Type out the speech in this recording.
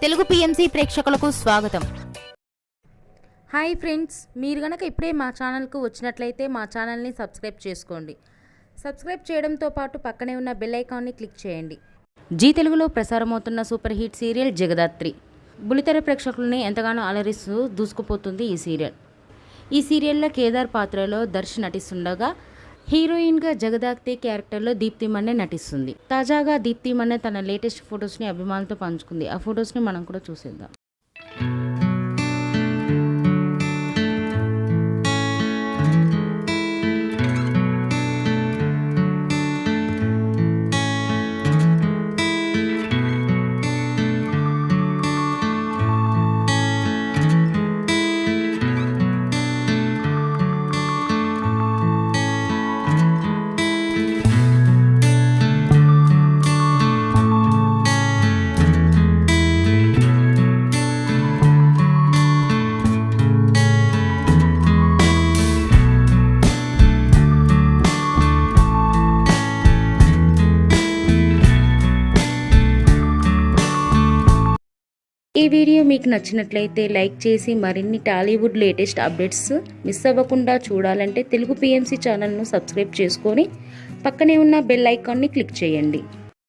Telugu PMC ప్రేక్షకులకు స్వాగతం. Hi friends, మీరు గనక ఇప్పుడే మా ఛానల్కు వచ్చినట్లయితే మా ఛానల్ని సబ్స్క్రైబ్ చేసుకోండి. సబ్స్క్రైబ్ చేయడంతో పాటు పక్కనే ఉన్న బెల్ ఐకాన్ని క్లిక్ చేయండి. జీ తెలుగులో ప్రసారమవుతున్న సూపర్ హిట్ సీరియల్ జగదాత్రి బుల్లితెర ప్రేక్షకులని ఎంతగానో అలరిస్తూ దూసుకుపోతుంది ఈ సీరియల్. ఈ సీరియల్లో కేదార్ పాత్రలో దర్శ్ నటిస్తుండగా హీరోయిన్గా జగదాత్రి క్యారెక్టర్లో దీప్తి మన్నే నటిస్తుంది. తాజాగా దీప్తి మన్నే తన లేటెస్ట్ ఫొటోస్ని అభిమానులతో పంచుకుంది. ఆ ఫొటోస్ని మనం కూడా చూసేద్దాం. ఈ వీడియో మీకు నచ్చినట్లయితే లైక్ చేసి మరిన్ని టాలీవుడ్ లేటెస్ట్ అప్డేట్స్ మిస్ అవ్వకుండా చూడాలంటే తెలుగు పిఎంసి ఛానల్ను సబ్స్క్రైబ్ చేసుకొని పక్కనే ఉన్న బెల్ ఐకాన్ని క్లిక్ చేయండి.